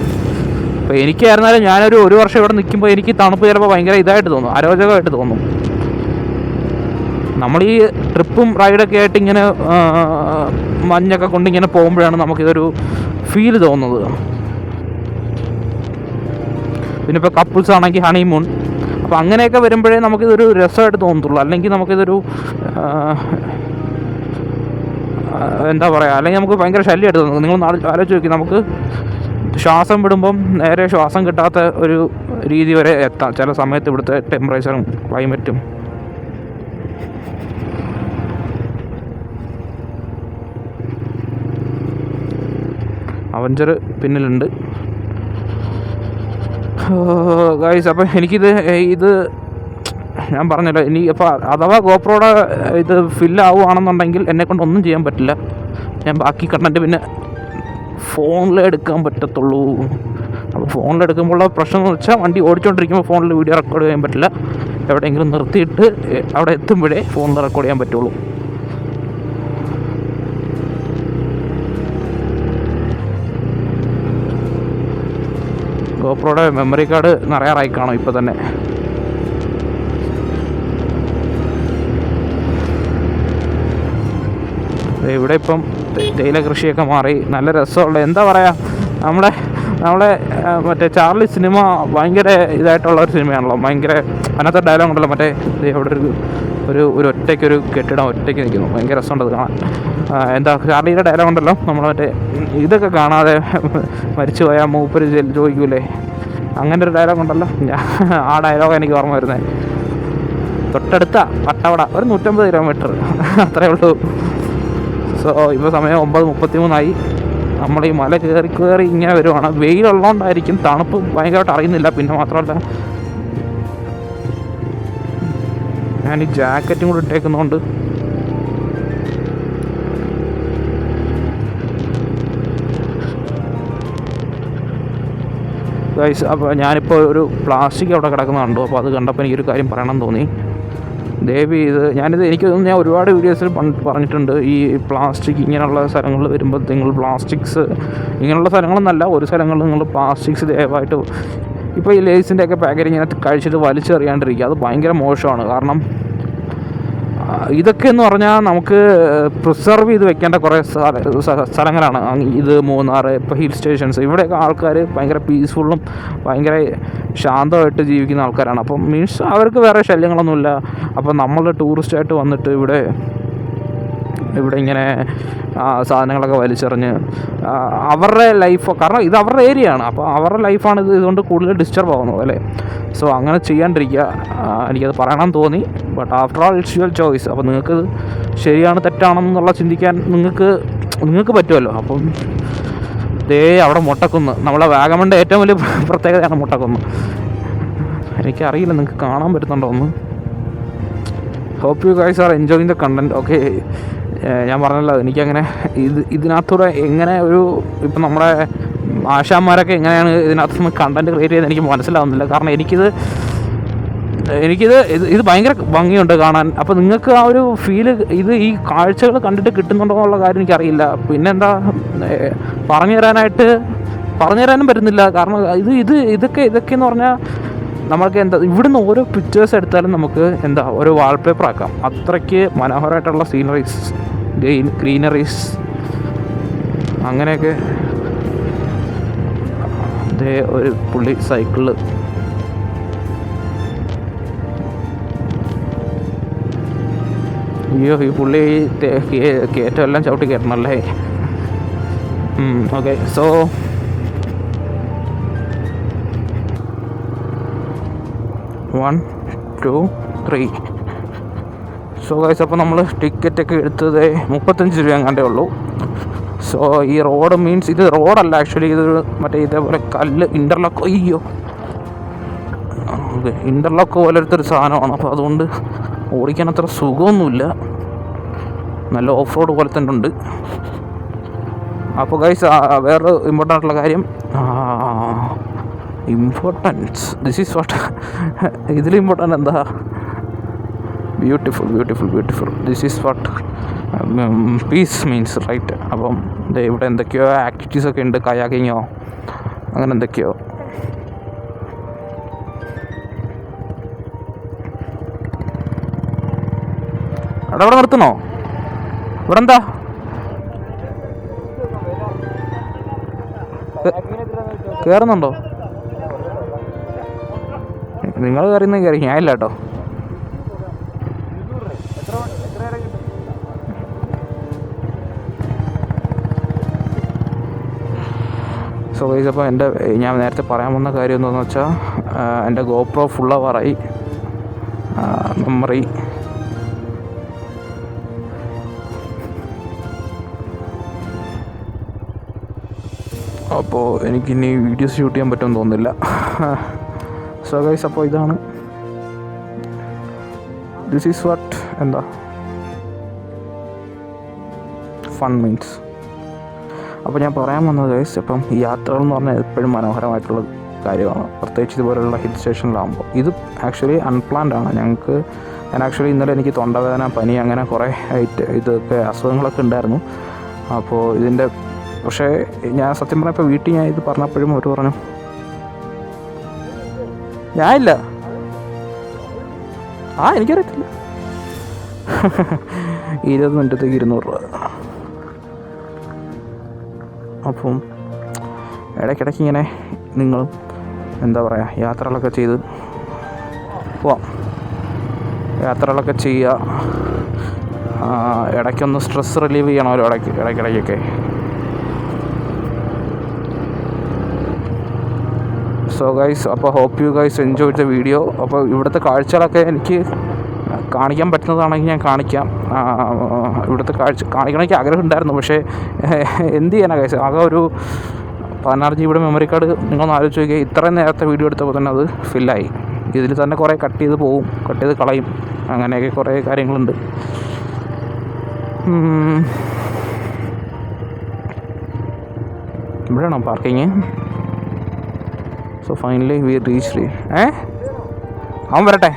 അപ്പോൾ എനിക്കായിരുന്നാലും ഒരു വർഷം ഇവിടെ നിൽക്കുമ്പോൾ എനിക്ക് തണുപ്പ് ചിലപ്പോൾ ഭയങ്കര ഇതായിട്ട് തോന്നും, അരോചകമായിട്ട് തോന്നും. നമ്മൾ ഈ ട്രിപ്പും റൈഡൊക്കെ ആയിട്ട് ഇങ്ങനെ മഞ്ഞൊക്കെ കൊണ്ടിങ്ങനെ പോകുമ്പോഴാണ് നമുക്കിതൊരു ഫീൽ തോന്നുന്നത്. പിന്നെ ഇപ്പോൾ കപ്പിൾസ് ആണെങ്കിൽ ഹണിമൂൺ, അപ്പോൾ അങ്ങനെയൊക്കെ വരുമ്പോഴേ നമുക്കിതൊരു രസമായിട്ട് തോന്നത്തുള്ളൂ. അല്ലെങ്കിൽ നമുക്കിതൊരു എന്താ പറയുക, അല്ലെങ്കിൽ നമുക്ക് ഭയങ്കര ശല്യമായിട്ട് തോന്നും. നിങ്ങൾ ആലോചിച്ച് നോക്കി, നമുക്ക് ശ്വാസം വിടുമ്പം നേരെ ശ്വാസം കിട്ടാത്ത ഒരു രീതി വരെ എത്താം ചില സമയത്ത് ഇവിടുത്തെ ടെമ്പറേച്ചറും ക്ലൈമറ്റും. അവഞ്ചർ പിന്നിലുണ്ട് ഗൈസ്. അപ്പം ഇത് ഞാൻ പറഞ്ഞല്ലോ, അപ്പോൾ അഥവാ ഗോപ്രോയുടെ ഇത് ഫില്ലാവുകയാണെന്നുണ്ടെങ്കിൽ എന്നെക്കൊണ്ട് ഒന്നും ചെയ്യാൻ പറ്റില്ല. ഞാൻ ബാക്കി കണ്ടൻറ്റ് പിന്നെ ഫോണിൽ എടുക്കാൻ പറ്റത്തുള്ളൂ. ഫോണിലെടുക്കുമ്പോഴുള്ള പ്രശ്നം എന്ന് വെച്ചാൽ വണ്ടി ഓടിച്ചുകൊണ്ടിരിക്കുമ്പോൾ ഫോണിൽ വീഡിയോ റെക്കോർഡ് ചെയ്യാൻ പറ്റില്ല. എവിടെയെങ്കിലും നിർത്തിയിട്ട് അവിടെ എത്തുമ്പോഴേ ഫോണിൽ റെക്കോർഡ് ചെയ്യാൻ പറ്റുള്ളൂ. ഗോപ്രോയുടെ മെമ്മറി കാർഡ് നിറയാറായി കാണും ഇപ്പോൾ തന്നെ. ഇവിടെ ഇപ്പം തേയില കൃഷിയൊക്കെ മാറി നല്ല രസമുള്ള, എന്താ പറയുക, നമ്മളെ മറ്റേ ചാർലി സിനിമ ഭയങ്കര ഇതായിട്ടുള്ള ഒരു സിനിമയാണല്ലോ. ഭയങ്കര അതിനകത്തെ ഡയലോഗ് ഉണ്ടല്ലോ, മറ്റേ അവിടെ ഒരു ഒറ്റയ്ക്കൊരു കെട്ടിടം ഒറ്റയ്ക്ക് നിൽക്കുന്നു, ഭയങ്കര രസമുണ്ടത് കാണാൻ. എന്താ ചാർലിയുടെ ഡയലോഗ് ഉണ്ടല്ലോ, നമ്മൾ മറ്റേ ഇതൊക്കെ കാണാതെ മരിച്ചു പോയാൽ മൂപ്പര് ചോദിക്കൂലേ, അങ്ങനെ ഒരു ഡയലോഗ് ഉണ്ടല്ലോ. ആ ഡയലോഗ് എനിക്ക് ഓർമ്മ വരുന്നത്. തൊട്ടടുത്ത വട്ടവട ഒരു 150 കിലോമീറ്റർ അത്രയേ ഉള്ളൂ. സോ ഇപ്പോൾ സമയം 9:33 നമ്മൾ ഈ മല കയറി ഇങ്ങനെ വരുവാണ്. വെയിലുള്ളതുകൊണ്ടായിരിക്കും തണുപ്പ് ഭയങ്കരമായിട്ട് അറിയുന്നില്ല. പിന്നെ മാത്രമല്ല ഞാൻ ഈ ജാക്കറ്റും കൂടി ഇട്ടേക്കുന്നതുകൊണ്ട് ഗൈസ്, അപ്പോൾ ഞാനിപ്പോൾ ഒരു പ്ലാസ്റ്റിക് അവിടെ കിടക്കുന്നുണ്ടോ, അപ്പോൾ അത് കണ്ടപ്പോൾ എനിക്കൊരു കാര്യം പറയണം തോന്നി. ദയവ് ചെയ്ത് ഞാൻ ഒരുപാട് വീഡിയോസിൽ പറഞ്ഞിട്ടുണ്ട്, ഈ പ്ലാസ്റ്റിക് ഇങ്ങനെയുള്ള സ്ഥലങ്ങളിൽ വരുമ്പോൾ നിങ്ങൾ പ്ലാസ്റ്റിക്സ് ഇങ്ങനെയുള്ള സ്ഥലങ്ങളൊന്നല്ല, ഒരു സ്ഥലങ്ങളിൽ നിങ്ങൾ പ്ലാസ്റ്റിക്സ് ദയവായിട്ട് ഇപ്പോൾ ഈ ലേസിൻ്റെയൊക്കെ പാക്കറ്റ് ഇങ്ങനെ കഴിച്ചിട്ട് വലിച്ചെറിയാണ്ടിരിക്കുക. അത് ഭയങ്കര മോശമാണ്. കാരണം ഇതൊക്കെ എന്ന് പറഞ്ഞാൽ നമുക്ക് പ്രിസർവ് ചെയ്ത് വെക്കേണ്ട കുറേ സ്ഥലങ്ങളാണ്. ഇത് മൂന്നാർ, ഇപ്പോൾ ഹിൽ സ്റ്റേഷൻസ്, ഇവിടെയൊക്കെ ആൾക്കാർ ഭയങ്കര പീസ്ഫുള്ളും ഭയങ്കര ശാന്തമായിട്ട് ജീവിക്കുന്ന ആൾക്കാരാണ്. അപ്പം മീൻസ് അവർക്ക് വേറെ ശല്യങ്ങളൊന്നുമില്ല. അപ്പം നമ്മൾ ടൂറിസ്റ്റായിട്ട് വന്നിട്ട് ഇവിടെ ഇങ്ങനെ സാധനങ്ങളൊക്കെ വലിച്ചെറിഞ്ഞ് അവരുടെ ലൈഫ്, കാരണം ഇത് അവരുടെ ഏരിയ ആണ്, അപ്പോൾ അവരുടെ ലൈഫാണ് ഇതുകൊണ്ട് കൂടുതൽ ഡിസ്റ്റർബ് ആവുന്നത് അല്ലേ. സോ അങ്ങനെ ചെയ്യാണ്ടിരിക്കുക. എനിക്കത് പറയണം തോന്നി. But after all it's your choice. അപ്പോൾ നിങ്ങൾക്ക് ശരിയാണ് തെറ്റാണെന്നുള്ള ചിന്തിക്കാൻ നിങ്ങൾക്ക് പറ്റുമല്ലോ. അപ്പം അവിടെ മുട്ടക്കുന്ന്, നമ്മളെ വാഗമണിൻ്റെ ഏറ്റവും വലിയ പ്രത്യേകതയാണ് മുട്ടക്കുന്ന്. എനിക്കറിയില്ല നിങ്ങൾക്ക് കാണാൻ പറ്റുന്നുണ്ടോ ഒന്ന്. Hope you guys are enjoying the content. Okay, ഞാൻ പറഞ്ഞല്ലോ എനിക്കങ്ങനെ ഇതിനകത്തൂടെ എങ്ങനെ ഇപ്പം നമ്മുടെ ആശാന്മാരൊക്കെ എങ്ങനെയാണ് ഇതിനകത്ത് നിന്ന് കണ്ടൻറ്റ് ക്രിയേറ്റ് ചെയ്ത് എനിക്ക് മനസ്സിലാവുന്നില്ല. കാരണം ഇത് ഭയങ്കര ഭംഗിയുണ്ട് കാണാൻ. അപ്പോൾ നിങ്ങൾക്ക് ആ ഒരു ഫീല് ഈ കാഴ്ചകൾ കണ്ടിട്ട് കിട്ടുന്നുണ്ടോ എന്നുള്ള കാര്യം എനിക്കറിയില്ല. പിന്നെന്താ പറഞ്ഞു തരാനും പറ്റുന്നില്ല. കാരണം ഇതൊക്കെ എന്ന് പറഞ്ഞാൽ നമ്മൾക്ക് ഇവിടുന്ന് ഓരോ പിക്ചേഴ്സ് എടുത്താലും നമുക്ക് ഒരു വാൾപേപ്പർ ആക്കാം. അത്രയ്ക്ക് മനോഹരമായിട്ടുള്ള സീനറീസ്, ഗ്രീനറീസ് അങ്ങനെയൊക്കെ. ഒരു പുള്ളി സൈക്കിള്, അയ്യോ ഈ പുള്ളി കയറ്റമെല്ലാം ചവിട്ടി കയറണല്ലേ. Okay, so one two three. So guys, അപ്പോൾ നമ്മൾ ടിക്കറ്റൊക്കെ എടുത്തത് 35 രൂപ എങ്ങാണ്ടേ ഉള്ളൂ. സോ ഈ റോഡ് മീൻസ് ഇത് റോഡല്ല ആക്ച്വലി, ഇതൊരു മറ്റേ ഇതേപോലെ കല്ല് ഇൻ്റർലോക്ക്, അയ്യോ ഓക്കെ, ഇൻ്റർലോക്ക് പോലത്തെ സാധനമാണ്. അപ്പോൾ അതുകൊണ്ട് ഓടിക്കാൻ അത്ര സുഖമൊന്നുമില്ല. നല്ല ഓഫ് റോഡ് പോലെ തന്നെ ഉണ്ട്. അപ്പോൾ ഗൈസ്, വേറെ ഇമ്പോർട്ടൻ്റ് ആയിട്ടുള്ള കാര്യം, ദിസ് ഈസ് വാട്ട് ഇതിൽ ഇമ്പോർട്ടൻ്റ് എന്താ, beautiful this is what piece means, right. അപ്പം ഇവിടെ എന്തൊക്കെയോ ആക്ടിവിറ്റീസൊക്കെ ഉണ്ട്, കയാക്കിങ്ങോ അങ്ങനെ എന്തൊക്കെയോ. അവിടെ നിർത്തണോ? ഇവിടെ എന്താ കയറുന്നുണ്ടോ? നിങ്ങൾ കയറി ഞാനില്ല കേട്ടോ. സോ ഗൈസ്, അപ്പോൾ ഞാൻ നേരത്തെ പറയാൻ വന്ന കാര്യം എന്താണെന്ന് വെച്ചാൽ, എൻ്റെ ഗോപ്രോ ഫുൾ ആവാറായി. മെമ്മറി അപ്പോൾ എനിക്കിനി വീഡിയോസ് ഷൂട്ട് ചെയ്യാൻ പറ്റുമെന്ന് തോന്നുന്നില്ല. സോ ഗൈസ്, അപ്പോൾ ഇതാണ്, this is what fun means. അപ്പോൾ ഞാൻ പറയാൻ വന്നത് ഗൈസ്, ഇപ്പം ഈ യാത്രകൾ എന്ന് പറഞ്ഞാൽ എപ്പോഴും മനോഹരമായിട്ടുള്ള കാര്യമാണ്, പ്രത്യേകിച്ച് ഇതുപോലുള്ള ഹിൽ സ്റ്റേഷനിലാകുമ്പോൾ. ഇത് ആക്ച്വലി അൺപ്ലാൻഡ് ആണ്. ഞാൻ ആക്ച്വലി ഇന്നലെ എനിക്ക് തൊണ്ടവേദന, പനി, അങ്ങനെ കുറേ ഇതൊക്കെ അസുഖങ്ങളൊക്കെ ഉണ്ടായിരുന്നു. അപ്പോൾ പക്ഷേ ഞാൻ സത്യം പറഞ്ഞപ്പോൾ വീട്ടിൽ ഞാൻ ഇത് പറഞ്ഞപ്പോഴും അവർ പറഞ്ഞു ഞാനില്ല, എനിക്കറിയത്തില്ല. 20 മിനിറ്റത്തേക്ക് 200 രൂപ. അപ്പം ഇടയ്ക്കിടയ്ക്ക് ഇങ്ങനെ നിങ്ങൾ എന്താ പറയുക, യാത്രകളൊക്കെ ചെയ്ത് പോവാം. യാത്രകളൊക്കെ ചെയ്യുക, ഇടയ്ക്കൊന്ന് സ്ട്രെസ് റിലീവ് ചെയ്യണമല്ലോ ഇടയ്ക്കിടയ്ക്കൊക്കെ. സോ ഗൈസ്, അപ്പോൾ hope you guys enjoy the video. അപ്പോൾ ഇവിടുത്തെ കാഴ്ചകളൊക്കെ എനിക്ക് കാണിക്കാൻ പറ്റുന്നതാണെങ്കിൽ ഞാൻ കാണിക്കാം. ഇവിടുത്തെ കാണിക്കണമെങ്കിൽ ആഗ്രഹം ഉണ്ടായിരുന്നു, പക്ഷേ എന്ത് ചെയ്യാനാണ് ഗൈസ്, ആകെ ഒരു 16 GB മെമ്മറി കാർഡ്. നിങ്ങളൊന്ന് ആലോചിച്ച് നോക്കിയാൽ ഇത്രയും നേരത്തെ വീഡിയോ എടുത്തപ്പോൾ തന്നെ അത് ഫില്ലായി. ഇതിൽ തന്നെ കുറേ കട്ട് ചെയ്ത് കളയും, അങ്ങനെയൊക്കെ കുറേ കാര്യങ്ങളുണ്ട്. ഇവിടെയാണോ parking? So finally we reach. അവൻ വരട്ടെ.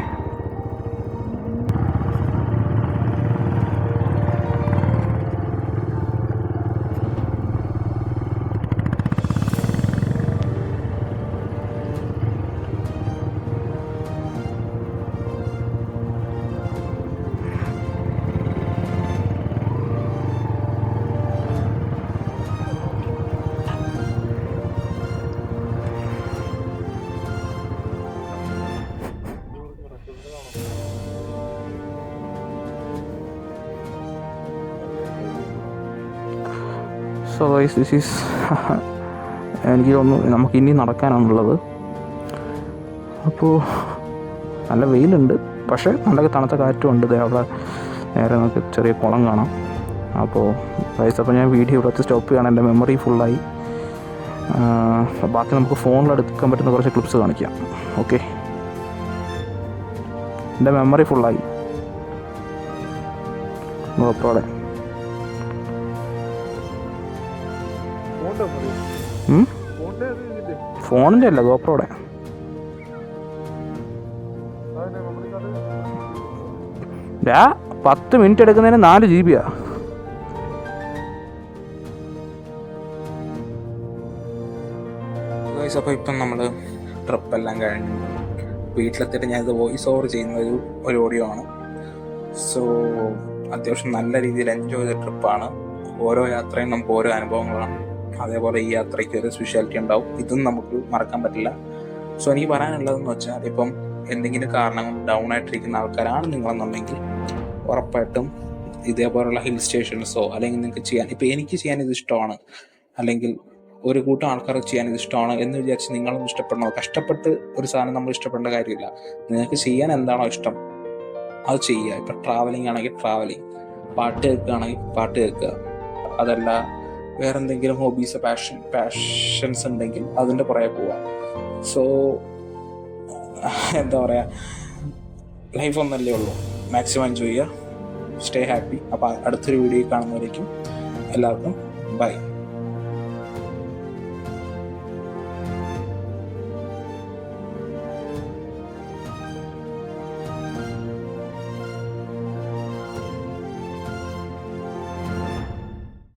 സോ ഗൈസ്, ദിസ് ഈസ് എനിക്ക് തോന്നുന്നു നമുക്ക് ഇനി നടക്കാനാണുള്ളത്. അപ്പോൾ നല്ല വെയിലുണ്ട്, പക്ഷേ നല്ല തണുത്ത കാറ്റുമുണ്ട്. അവിടെ നേരെ നമുക്ക് ചെറിയ കുളം കാണാം. അപ്പോൾ ഗൈസ്, അപ്പോൾ ഞാൻ വീഡിയോ ഇവിടെ സ്റ്റോപ്പ് ചെയ്യണം. എൻ്റെ മെമ്മറി ഫുള്ളായി. ബാക്കി നമുക്ക് ഫോണിലെടുക്കാൻ പറ്റുന്ന കുറച്ച് ക്ലിപ്സ് കാണിക്കാം. ഓക്കെ, എൻ്റെ മെമ്മറി ഫുള്ളായി. ഗോപ്രോടെ ഫോണിൻ്റെ അല്ല, ഗോപ്രോടെ. ഡാ 10 മിനിറ്റ് എടുക്കുന്നതിന് 4 GB. അപ്പോൾ ഇപ്പം നമ്മൾ ട്രിപ്പെല്ലാം കഴിഞ്ഞു വീട്ടിലെത്തിയിട്ട് ഞാനിത് വോയിസ് ഓവർ ചെയ്യുന്ന ഒരു ഓഡിയോ ആണ്. സോ അത്യാവശ്യം നല്ല രീതിയിൽ എൻജോയ് ചെയ്ത ട്രിപ്പാണ്. ഓരോ യാത്രയും നമുക്ക് ഓരോ അനുഭവങ്ങളാണ്. അതേപോലെ ഈ യാത്രയ്ക്ക് ഒരു സ്പെഷ്യാലിറ്റി ഉണ്ടാവും. ഇതും നമുക്ക് മറക്കാൻ പറ്റില്ല. സോ എനിക്ക് പറയാനുള്ളതെന്ന് വെച്ചാൽ, ഇപ്പം എന്തെങ്കിലും കാരണം ഡൗൺ ആയിട്ടിരിക്കുന്ന ആൾക്കാരാണ് നിങ്ങളെന്നുണ്ടെങ്കിൽ ഉറപ്പായിട്ടും ഇതേപോലുള്ള ഹിൽ സ്റ്റേഷൻസോ അല്ലെങ്കിൽ നിങ്ങൾക്ക് ചെയ്യാൻ, ഇപ്പം എനിക്ക് ചെയ്യാൻ ഇത് ഇഷ്ടമാണ്, അല്ലെങ്കിൽ ഒരു കൂട്ടം ആൾക്കാർക്ക് ചെയ്യാൻ ഇത് ഇഷ്ടമാണ് എന്ന് വിചാരിച്ച് നിങ്ങളും ഇഷ്ടപ്പെടണോ? കഷ്ടപ്പെട്ട് ഒരു സാധനം നമ്മൾ ഇഷ്ടപ്പെടേണ്ട കാര്യമില്ല. നിങ്ങൾക്ക് ചെയ്യാൻ എന്താണോ ഇഷ്ടം അത് ചെയ്യുക. ഇപ്പം ട്രാവലിംഗ് ആണെങ്കിൽ ട്രാവലിംഗ്, പാട്ട് കേൾക്കുകയാണെങ്കിൽ പാട്ട് കേൾക്കുക, അതല്ല വേറെ എന്തെങ്കിലും ഹോബീസ് പാഷൻസ് ഉണ്ടെങ്കിൽ അതിൻ്റെ പുറകെ പോവാം. സോ എന്താ പറയുക, ലൈഫ് ഒന്നല്ലേ ഉള്ളൂ. മാക്സിമം എൻജോയ് ചെയ്യുക, സ്റ്റേ ഹാപ്പി. അപ്പോൾ അടുത്തൊരു വീഡിയോ കാണുന്നവരേക്കും എല്ലാവർക്കും ബൈ.